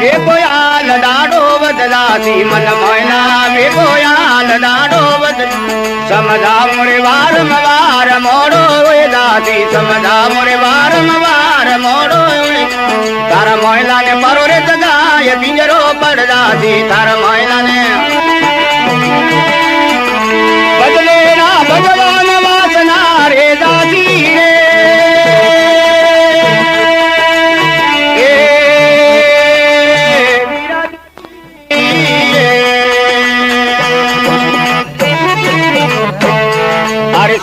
वे कोयाल डाडो बदलासी मन मोयला वे कोयाल डाडो बदल समझा मुरे वार मवार मोड़ो वे दासी समझा मुरे वार मवार मोड़ो तारा मोयला ने परो रे जगाए पिंजरो पड़ दासी तारा मोयला ने बदले ना भगवान वासना रे दासी रे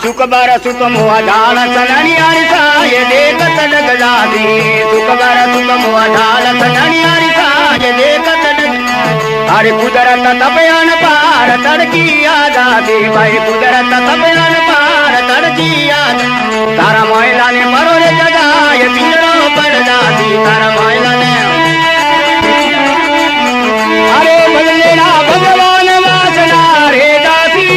सुख बर सुख मुआ ढाल सननियारी साये देखत डग जाती सुख बर सुख मुआ ढाल सननियारी साये देखत डग अरे कुदरत तपयान पार तड़की आ जाती भाई कुदरत तपयान पार तड़की आ तारा मोयला ने मरो रे जगाए पिंजरो पड़ जाती तारा मोयला ने अरे बदले ना भगवान वासना रे दासी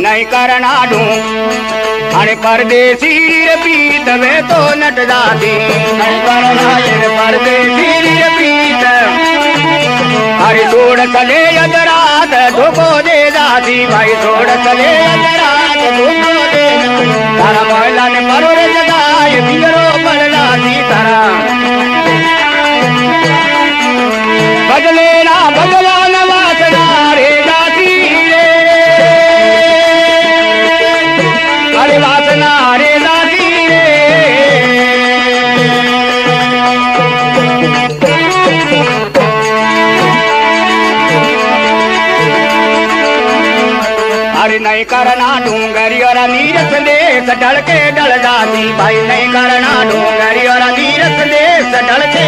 नहीं करना ढूंढ अरे परदेसी पीत वे तो नट जाती नहीं करना ये परदेसी पीत अरे छोड़ चले अदरात धोखो दे जाती भाई छोड़ चले अदरात धोखो दे तारा मोहल्ला ने मरो रे जगाए पिंजरो पड़ जाती तारा बदले ना भगवान वासना रे जाती अरे वासना रे दासी अरे नहीं करना डूंगरी और नीरस देश ढल के डल जाती भाई नहीं करना डूंगरी और नीरस देश ढल के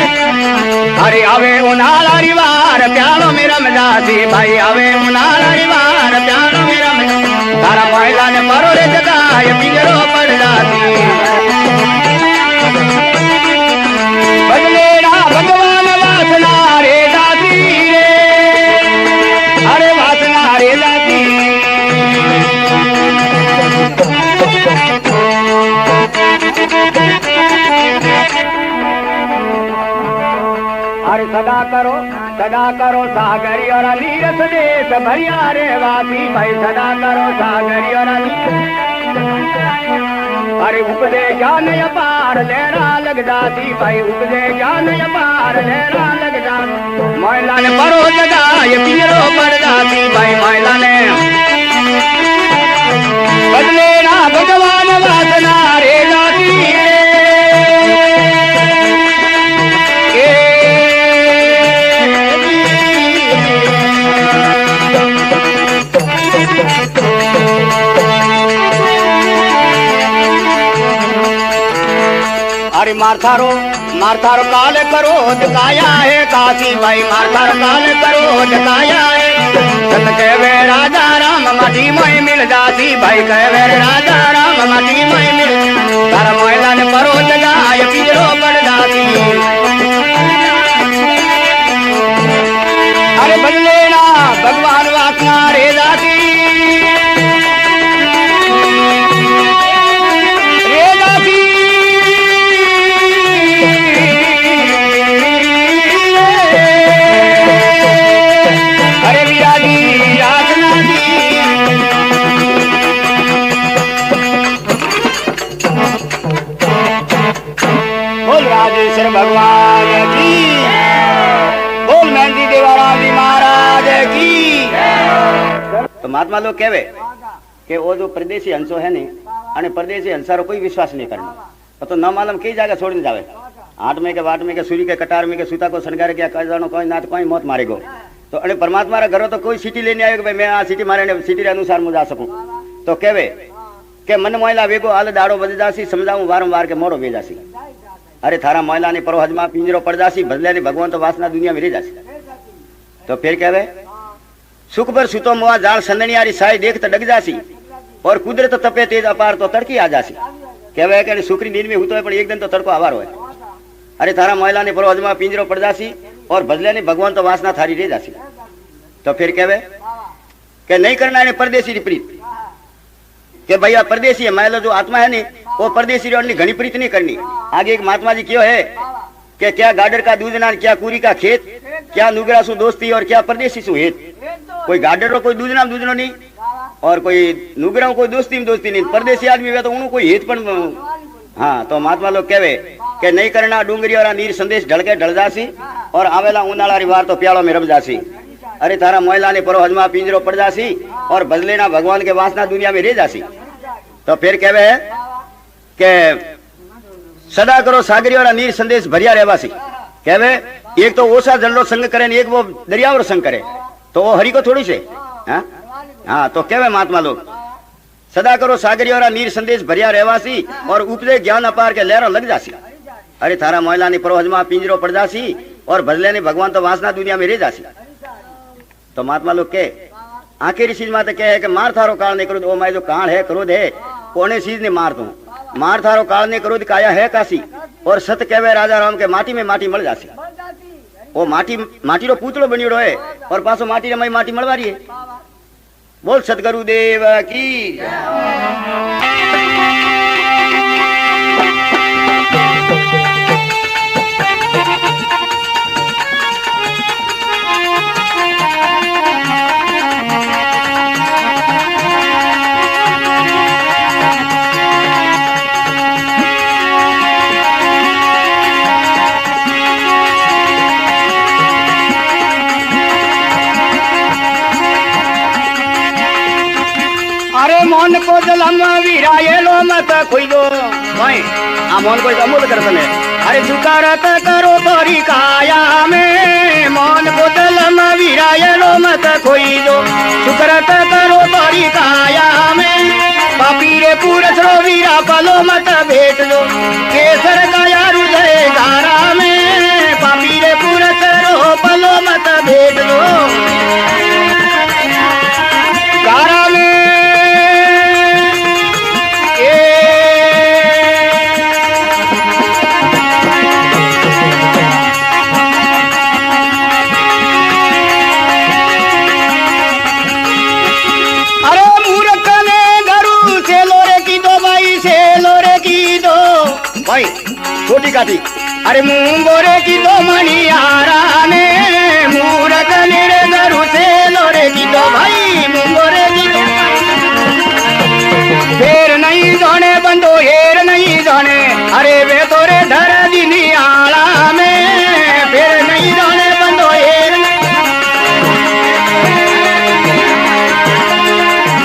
अरे आवे उनाला रिवार प्यालो में रम जाती भाई आवे उनाला रिवार प्यालो में रम तारा मोहल्ला ने मरो रे जगाए पिंजरो पड़ जाती बदले ना भगवान वासना रे दासी अरे वासना रे दासी अरे सदा करो सागरी और नीरस देश भरिया रे वासी भाई सदा करो सागरी और अरे उपदे ज्ञान अपार लहरा लग जाती भाई उपदे ज्ञान अपार लहरा लग जाती मोहल्ला ने परो जगाए पिंजरो पड़ जाती भाई मोहल्ला ने बदले ना भगवान वासना रे जाती अरे मारथारो काल करो दिखाया है काशी भाई मारथारो काल करो दिखाया है सत कहवे राजा राम माटी मोई मिल जाती भाई कहवे राजा राम माटी मोई मिल तारा मोहल्ला ने परो जगाए पिंजरो पड़ जाती अरे बदले ना भगवान वासना रे जाती राजेश्वर भगवान की बोल मेहंदी देवाराम जी महाराज की। तो महात्मा लोग कहवे कि वो जो परदेशी हंसो है नहीं अने परदेशी हंसारो कोई विश्वास नहीं करना तो न मालूम कई जगह छोड़ने जावे आठ में के वाट में के सूर्य के कटार में के सूता को शृंगार किया कई जानो कोई नाथ कोई मौत मारेगो तो अने परमात्मा रा घरों तो कोई सिटी लेने आयो कि भाई मैं आ सिटी मारे सिटी रे अनुसार मु जा सकूं तो कहवे के मन मोयला वेगो आल दाड़ो बज जासी समझाऊं वारंवार के मोड़ो वे जासी अरे थारा मोयला ने परो हजमा पिंजरो पड़ जासी बदले ने भगवान तो वासना दुनिया में रह जासी तो फिर कहवे सुख पर सुतो मुआ जाल संदनियारी साई देख तो डग जासी और कुदरत तपे तेज अपार तो तड़की आ जासी कहवे कि सुखरी नींद में हुतो है पर एक दिन तो तड़को आवार होए अरे थारा मोयला ने परो हजमा पिंजरो पड़ जासी और बदले ने भगवान तो वासना थारी रह जासी तो फिर कहवे कि नहीं करना है परदेसी री प्रीत के भैया परदेसी है मैं जो आत्मा है नी वो परदेसी री घनी प्रीत नहीं करनी। आगे एक महात्मा जी क्यों है कि क्या गाडर का दूध ना क्या कुरी का खेत क्या नुगरा सु दोस्ती और क्या परदेसी सु हेत। कोई गाडर रो कोई दूध नाम दूध नहीं और कोई नुगरा कोई दोस्ती में दोस्ती नहीं परदेसी आदमी वे तो उन्हों कोई हेत पण। हाँ तो महात्मा लोग कहवे कि नहीं करना डूंगरी और नीर संदेश ढलके ढल जासी और आवेला उनाला री वार तो प्यालो में रब जासी। अरे तारा मोयला ने परो हजमा पिंजरो पड़ जासी और बदले ना भगवान के वासना दुनिया में रह जासी। तो फिर कहवे है कि सदा करो सागरी और नीर संदेश भरिया रहवासी। कहवे एक तो ओसा जल रो संग करे एक वो दरिया संग करे तो वो हरि को थोड़ी से। हाँ तो कहवे महात्मा लोग सदा करो सागरी और नीर संदेश भरिया रहवासी और उपदे ज्ञान अपार के लहरों लग जासी। अरे थारा मोयला ने परो हजमा पिंजरो पड़ जासी और बदले ने भगवान तो वासना दुनिया में रह जासी। तो महात्मा लोग के आखिरी चीज माते कहे है कि मार थारो काल ने क्रोध ओ मैं जो काल है क्रोध है कोने चीज ने मार दूं मार थारो काल ने क्रोध काया है काशी और सत कहवे राजा राम के माटी में माटी मल जासी। वो माटी रो पूतलो बनियोड़ो है और पासो माटी रे माटी मळवा रही है। बोल सतगुरु देव की। मोन को जलम विरायलो मत खोई दो भाई आ मोन को अमूल कर तने। अरे सुकारत करो तोरी काया में मोन को जलम विरायलो मत खोई दो सुकारत करो तोरी काया में पापी रे पूरस रो वीरा पलो मत भेट दो केसर काया हृदय धारा में पापी रे पूरस रो पलो मत भेट दो धारा में। छोटी काटी अरे मूंगोरे की दो मणियारा ने मूरत मेरे घरू से लोरे की दो भाई मूंगोरे की दो फेर नहीं जाने बंदो हेर नहीं जाने अरे वे तोरे धर दिनी आला में फेर नहीं जाने बंदो हेर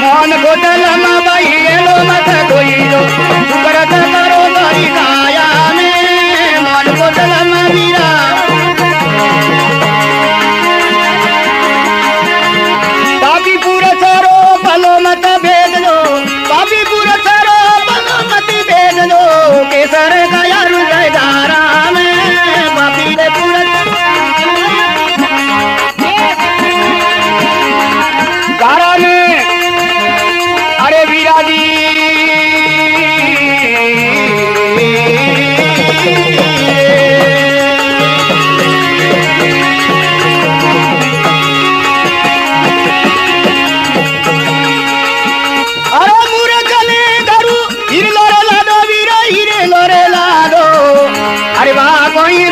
मोन को दलम भाई लो मत कोई दो सुकरत करो तोरी काया पापी पूरा सारो पलो मत भेज दो पापी पूरा सारो पलो मत भेज दो केसर का यार धारा में पापी ने पूरा धारा में अरे विराजी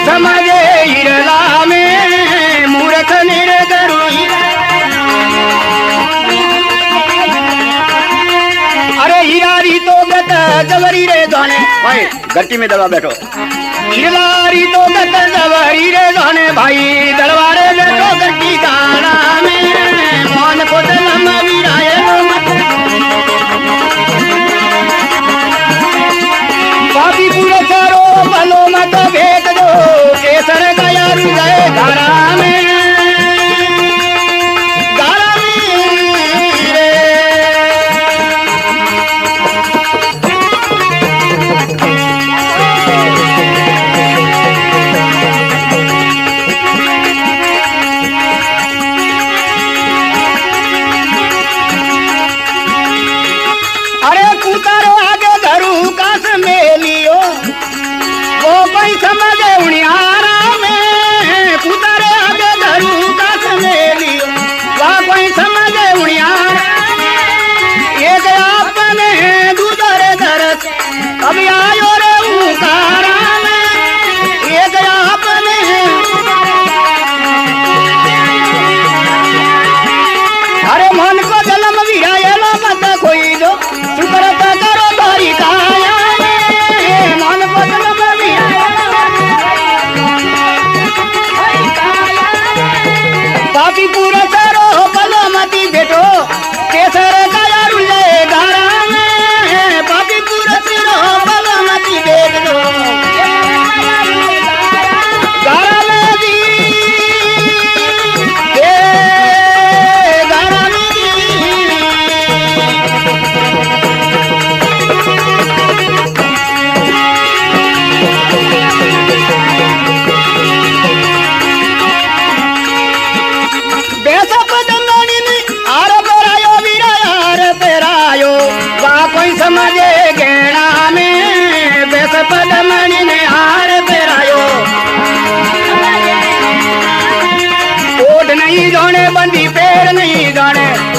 समझे हिरला में मूर्ख निर करू अरे हिरारी तो गत जवरी रे जाने भाई गट्टी में दबा बैठो हिरलारी तो गत जवरी रे जाने भाई दरबारे बैठो गट्टी गाना में मन को दलम विराए पापी पूरे चारो बलो मत भेट दो केसर गया हृदय धारा में रे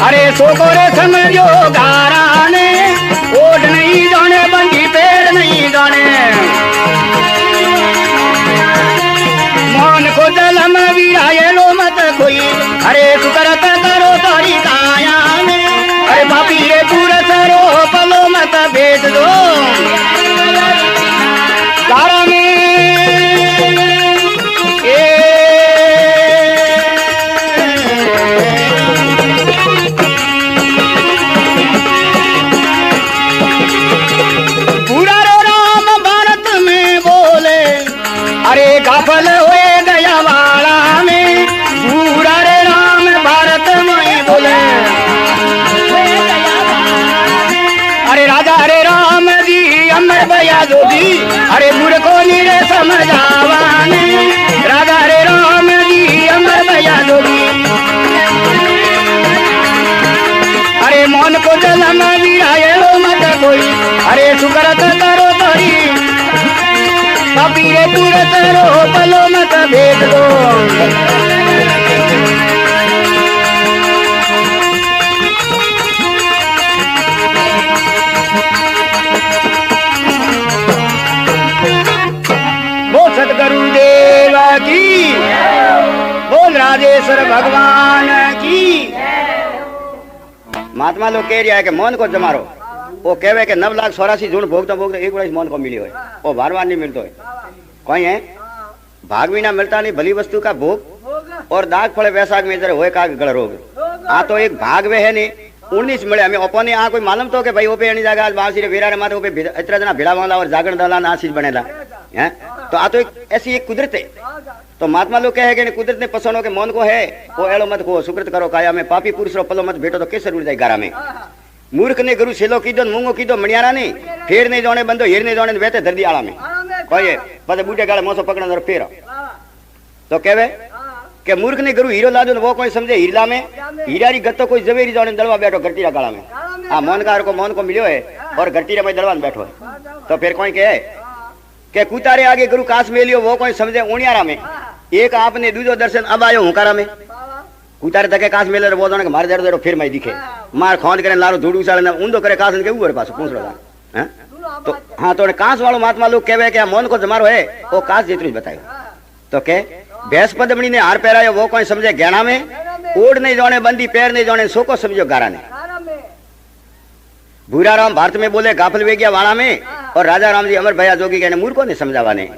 अरे सोकोरे समझो गारा ने ओढ़ नहीं जाने बंदी पैर नहीं जाने मोहन को जलम वीराये लो मत कोई अरे सुकरत करो तारी काया में अरे पापी रे पूरा सरो पलो मत भेज दो गारा में गाफल हुए गया वाला में पूरा रे राम भारत में बोले अरे राजा रे राम जी अमर भैया जोगी अरे मूर्खो नीरे समझावाने राजा रे राम जी अमर भैया जोगी अरे मौन को जलम वीराये लो मत कोई अरे सुकरत करो तोरी पीरे पूरे तरो पलो मत भेद दो बोल सतगुरु देव की बोल राजेश्वर भगवान की महात्मा लोग कह रहा है कि मौन को जमारो वो कहवे के 9,84,000 जून भोगता भोगता एक वर्ष मौन को मिली है वो बार नहीं मिलता है कोई है भाग भी ना मिलता नहीं भली वस्तु का भोग और दाग फड़े वैसाख में जरा होए का गड़ रोग आ तो एक भाग वे है नहीं 19 मिले हमें ओपने आ कोई मालूम तो के भाई ओपे एनी जगह बांसी रे वीरा रे माथे ओपे इतना जना भिड़ा वाला और जागरण दला ना आशीष बनेला हैं तो आ तो एक ऐसी एक कुदरत है तो महात्मा लोग कहे कि कुदरत ने पसंद हो के मौन को है वो एलो मत को सुकृत करो काया में पापी पुरुष रो पलो मत भेटो तो कैसे रुड़ जाए गारा में मूर्ख ने गुरु सेलो कीधो मूंगो कीधो मणियारा नहीं फेर नहीं जाने बंदो हीर नहीं जाने वेते धरदी आला में कोई पद बूटे गाले मोसो पकड़न और फेर तो कहवे के मूर्ख ने गुरु हीरो लादो वो कोई समझे हीरा में हीरारी गत्तो कोई जवेरी जाने दलवा बैठो घटीरा गाला में आ मोनकार को मोन को मिलो है और घटीरा में दलवा बैठो है तो फिर कोई कहे के कुतारे आगे गुरु काश में लियो वो कोई समझे उनियारा में एक आपने दूजो दर्शन अब आयो हुकारा में कुतारे तके काश मेले वो जाने के मार देरो फिर मैं दिखे मार खोंद करे लारो धूड़ उछाले ऊंधो करे काश के ऊपर पास पूछ रहा हैं तो हां तो काश वालो महात्मा लोग कहवे के मौन को जमारो है वो काश जितनी बतायो तो के भैंस पदमणी ने हार पहरायो वो कोई समझे गहना में ओढ़ नहीं जाने बंदी पैर नहीं जाने सो को समझो गारा ने भूरा राम भारत में बोले गाफल वेगिया वाला में और राजा राम जी अमर भैया जोगी कहने मूर्खों ने समझावाने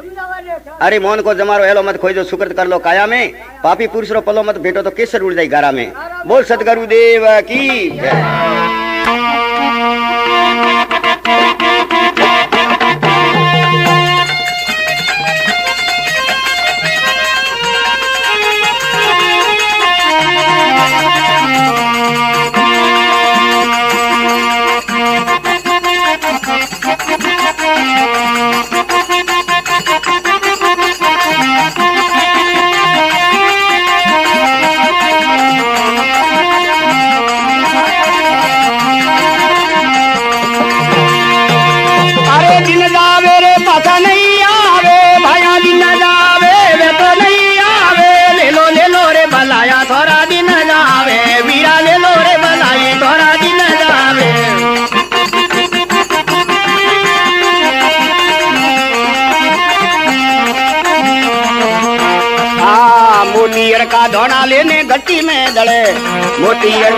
अरे मौन को जमारो एलो मत खोजो सुकृत कर लो काया में पापी पुरुष रो पलो मत भेटो तो केसर उड़ जाए गारा में बोल सतगुरु देव की मोतियर का धोना लेने गट्टी में दड़े मोतियर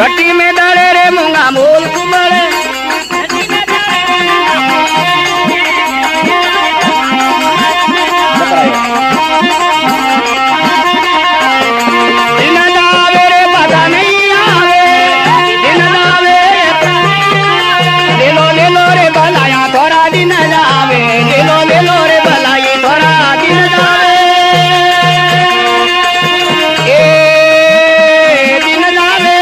गट्टी में दड़े रे मूंगा मोल कुबड़े दिन जावे रे पता नहीं आवे दिन जावे ले लो रे भलाया थोड़ा दिन जावे ले लो रे भलाई थोड़ा दिन जावे ए दिन जावे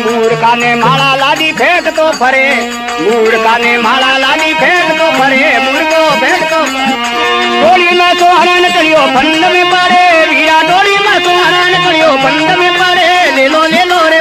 मूर्खा ने माला लादी फेंक तो फरे मूर्खा ने माला लादी फेंक तो फरे मूर्खो फेंक तो डोली में तो हरण करियो फंड में पड़े वीरा डोली में तो हरण करियो फंड में पड़े ले लो रे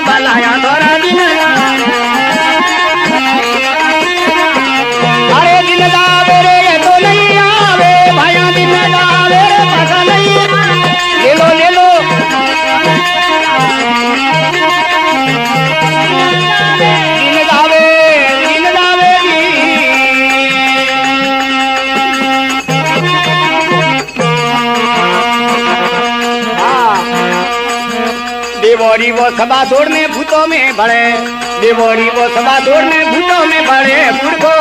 देवोरी वो सभा छोड़ में भूतों में भले, देवोरी वो सभा छोड़ में भूतों में भले, मूर्खो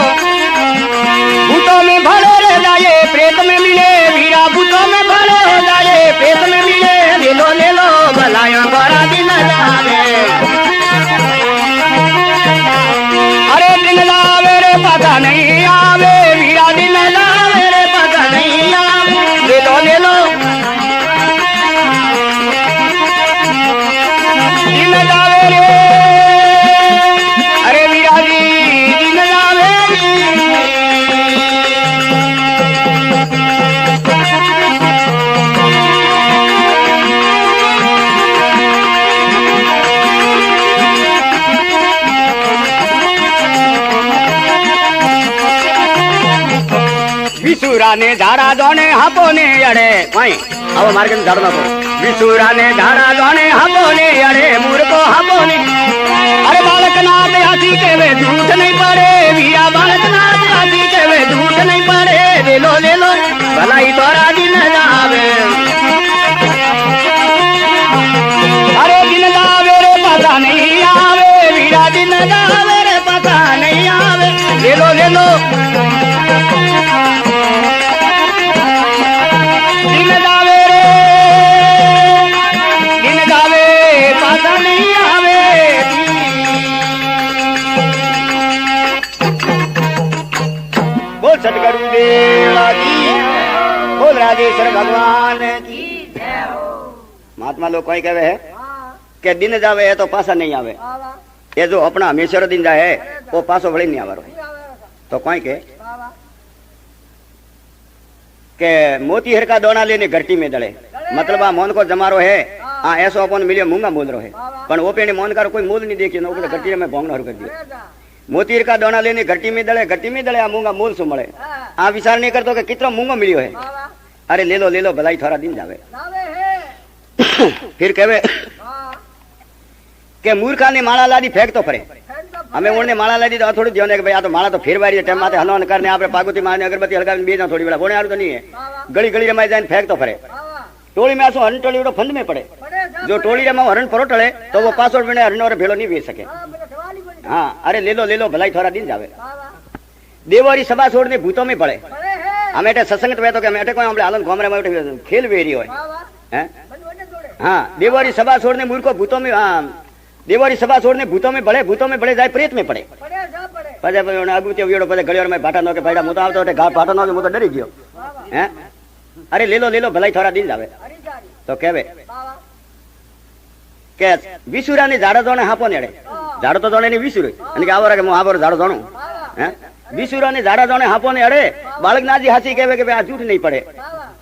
भूतों में भले रह जाए प्रेत में मिले, वीरा भूतों में भले हो जाए प्रेत में मिले, ले लो भलाया बड़ा दिन जावे, अरे दिन लावे रे पता नहीं आवे, वीरा दिन लावे रे पता नहीं आवे, ले लो दिन लावे रे, अरे वीरा जी दिन लावे विसुरा ने झाड़ा जोने हापो ने अड़े वहीं अब मार्ग में झाड़ना तो विसुरा ने झाड़ा जोने हापो ने अड़े मूर्खो हापो ने, अरे बालक नाथ हाथी के वे झूठ नहीं पड़े, वीरा बालक नाथ हाथी के वे झूठ नहीं पड़े, ले लो भलाई तोरा दिन जावे, अरे दिन जावे रे पता नहीं आवे, वीरा दिन जावे रे पता नहीं आवे, ले लो दिन जावे रे, दिन जावे पता नहीं आवे, बोल सतगुरु देव की, बोल राजेश्वर भगवान की। महात्मा लोग कोई कहे है कि दिन जावे है तो पासा नहीं आवे, ये जो अपना हमेशा दिन जाए है वो पासो भले नहीं आवारो, तो कोई के मोतीहर का दोना लेने घरटी में दड़े, मतलब आ मोन को जमारो है, आ ऐसो अपन मिलियो मूंगा मूल रो है, पण वो पेने मोन का कोई मूल नहीं देखियो, नो तो घरटी में भोंगना कर दियो, मोतीहर का दोना लेने घरटी में दड़े आ मूंगा मूल सु मळे, आ विचार नहीं करतो कि कितनो मूंगो मिलियो है, अरे ले लो भलाई थोड़ा दिन जावे, फिर कहवे के मूर्खा ने माला लादी फेंक तो फरे, हमें उन्होंने माला लादी तो थोड़ी ध्यान है कि भाई आ तो माला तो फिर बारी टाइम माथे हनुमान करने आपरे पागुती मारने अगरबत्ती हल्का बीज ना थोड़ी बड़ा बोने आरू तो नहीं है, गली गली रमाई जाए फेंक तो फरे, टोली में आसो हरण टोली उड़ो फंद में पड़े, जो टोली रमा हरण परो टले तो वो पासवर्ड बने हरण और भेड़ो नहीं बेच सके, हाँ अरे ले लो भलाई थोड़ा दिन जावे, देवरी सभा छोड़ने भूतों में पड़े, हम एटे सत्संग तो कि हम एटे कोई हमले आलन घोमरे में खेल वेरी होय हैं, हाँ देवरी सभा छोड़ने मूर्खो भूतों में, हाँ देवरी सभा छोड़ने भूतों में बड़े जाए प्रेत में पड़े, पजे अगुती वीड़ो पजे गलियोर में भाटा नो के भाईडा मु तो आवतो एटे घाट भाटा नो के मु तो डरी गयो हैं, अरे ले लो भलाई थोड़ा दिन जावे, तो कहवे के विसुरा ने झाड़ा जोने हापो ने अड़े, झाड़ो तो जोने नहीं विसुर અને કે આવો રે કે હું આવો झाड़ो જોણું हैं, विसुरा ने झाड़ा जोने हापो ने अड़े, बालक नाजी हाथी कहवे के आ झूठ नहीं पड़े,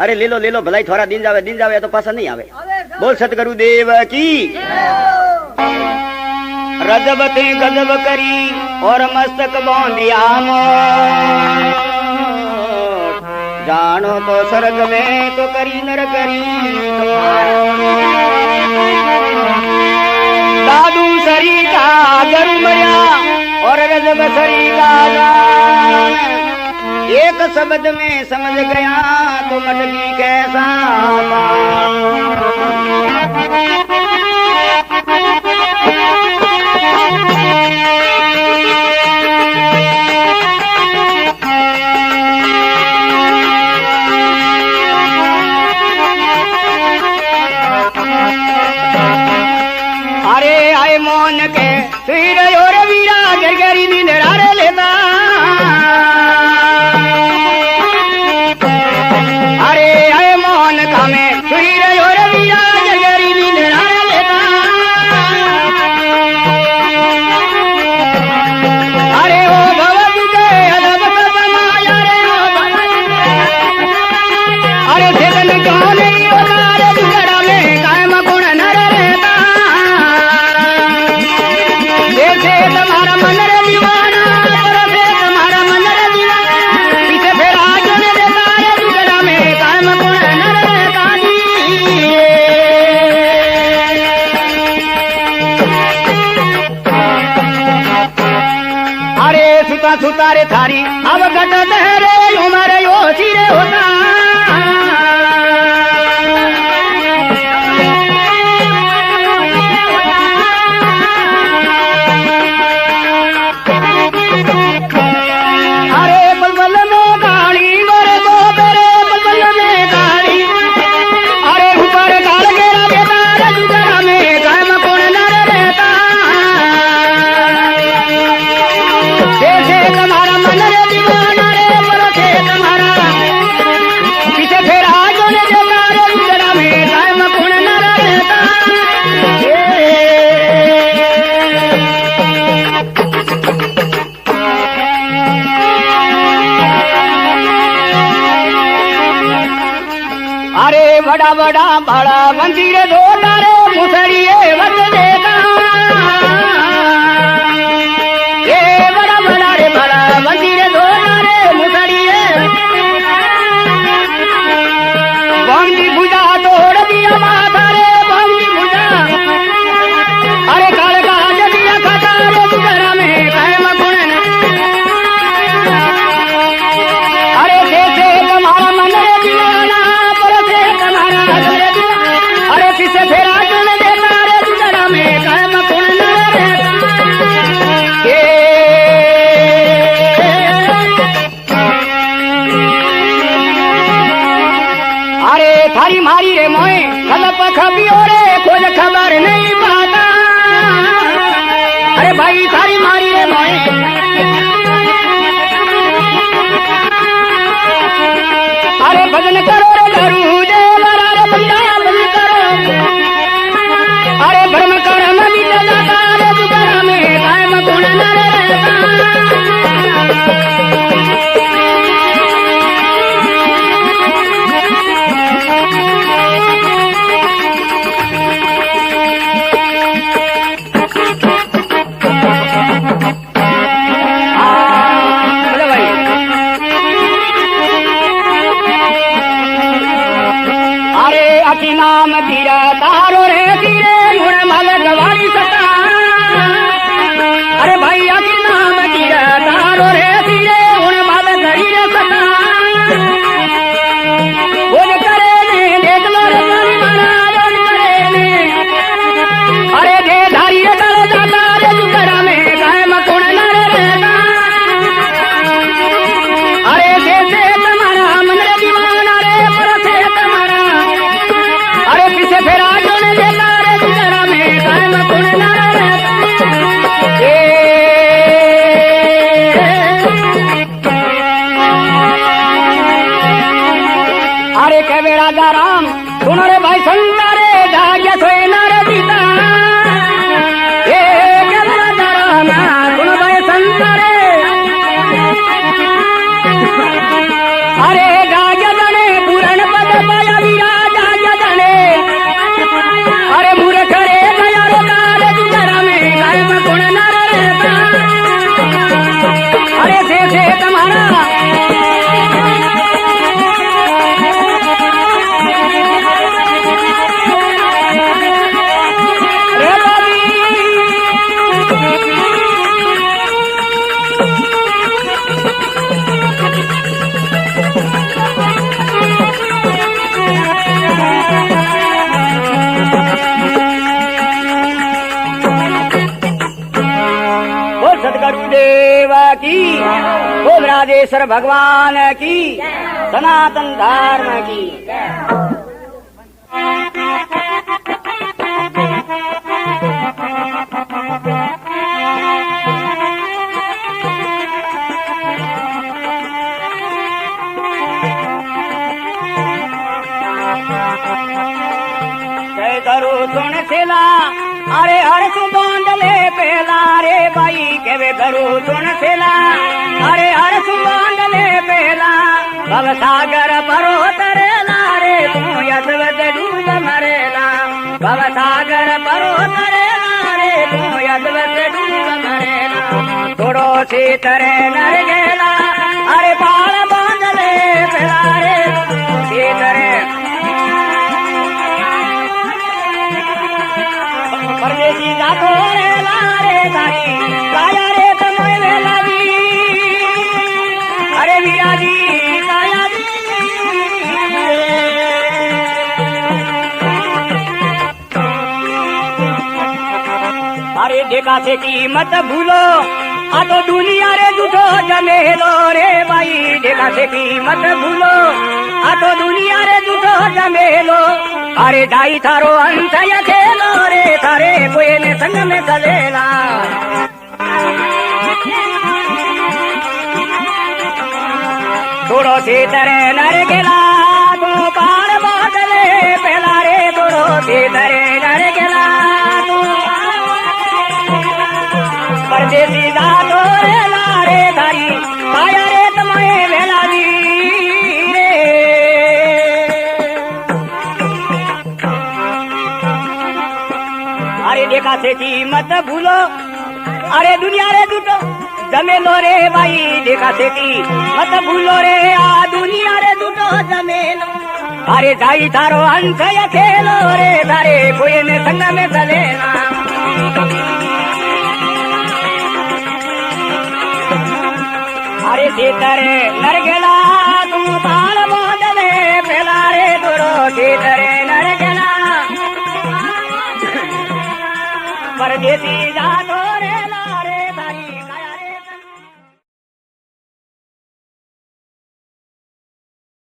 अरे ले लो भलाई थोड़ा दिन जावे तो पासा नहीं आवे, बोल सतगुरु देव की। रजबते गजब करी और मस्तक बांधिया जानो तो स्वर्ग में तो करी नर करी, दादू सरी का गरु मया और रजब सरी का जान, एक शब्द में समझ गया तो मटकी कैसा मोन के सिर और वीरा गरगरी दिन रारे लेता, अरे आए मोन का में सिर और वीरा गरगरी दिन रारे लेता, अरे ओ भवत के अदब समाया रे, अरे चेतन क्यों नहीं होता रे दुगड़ा में कायम गुण नर रहता, तुम्हारा मन रे दीवाना, तुम्हारा मन रे दीवाना, पीछे फिर आज ने देता रे दुगड़ा में कायम गुण नर रहता अरे सुता सुता रे थारी अब घट रे उमर यो सिरे होता, अरे बड़ा बड़ा बड़ा मंदिर दो तारे मुसड़िए वत देता ये बड़ा बड़ा रे बड़ा मंदिर दो तारे मुसड़िए बंदी भुजा तोड़ दिया माथा रे बंदी भुजा अरे काल का दिया खाता रे गुजरा में कायम गुण अरे कैसे तुम्हारा मन रे दीवाना पर से तुम्हारा रे अरे किसे फेरा चुन देता रे गुजरा में कायम गुण रे अरे थारी मारी रे मोए कलप खबियो रे खोज खबर नहीं पाता अरे भाई थारी मारी रे मोए अरे भजन करो रे करू जे रे भैया भजन करो अरे भ्रम कर मनी जाता रे दुकान में कायम गुण रे अति नाम धीरा तारो रे धीरे गुण मल गवारी सता अरे भाई अति नाम धीरा तारो रे धीरे गुण मल गरी रे सता बोल करे ने देख लो रे स्वामी महाराज करे ने अरे दे धारी रे कल जाता रे दुकरा में कायम गुण रे रहता अरे जैसे तुम्हारा मन रे दीवाना रे पर से तुम्हारा अरे किसे फेरा जोने देता रे गुजरा में कायम गुण रे अरे कहे राजा राम सुनो रे भाई संता रे जाग्य सोए नर पिता कहे राजा राम सुनो भाई संता रे अरे जाग्य जने पूरण पद पाया विराजा जने अरे मूर्ख रे गया रे काल गुजरा में कायम गुण नर रहता अरे से तुम्हारा रे बाबी सदगुरुदेव की बोल राजेश्वर भगवान की सनातन धर्म की जय करो सुन सेला अरे हर सुबांडले पेला रे भाई केवे करू सुन सेला अरे हर सुबांडले पेला भव सागर परो तरेला रे तू यशवत डूब मरेला भव सागर परो तरेला रे तू यशवत डूब मरेला थोड़ो सी तरे नर गेला अरे बाल बांधले पेला रे सी तरे परदेसी जातो रे लारे तारी काया रे तमोय वेलावी अरे विराजी काया दी अरे देखा से की मत भूलो आ तो दुनिया रे झूठो जमेलो रे भाई देखा से की मत भूलो आ तो दुनिया रे झूठो जमेलो अरे दाई थारो अंत या खेलो रे थारे कोई ने संग में चलेला थोड़ो सी तरे नर गेला तो पार बादले पहला रे थोड़ो सी तरे नर गेला तो परदेसी जातो रे लारे धारी काया रे तमोय वेलावी रे देखा सेठी मत भूलो अरे दुनिया रे दूटो जमेलो रे भाई देखा सेठी मत भूलो रे आ दुनिया रे दूटो जमेलो अरे जाई थारो अंश या खेलो रे तारे कोई ने संग में चले अरे सीतरे नर गेला तू बाल मोदले पेला रे दुरो सीतरे नर गेला परदेसी जा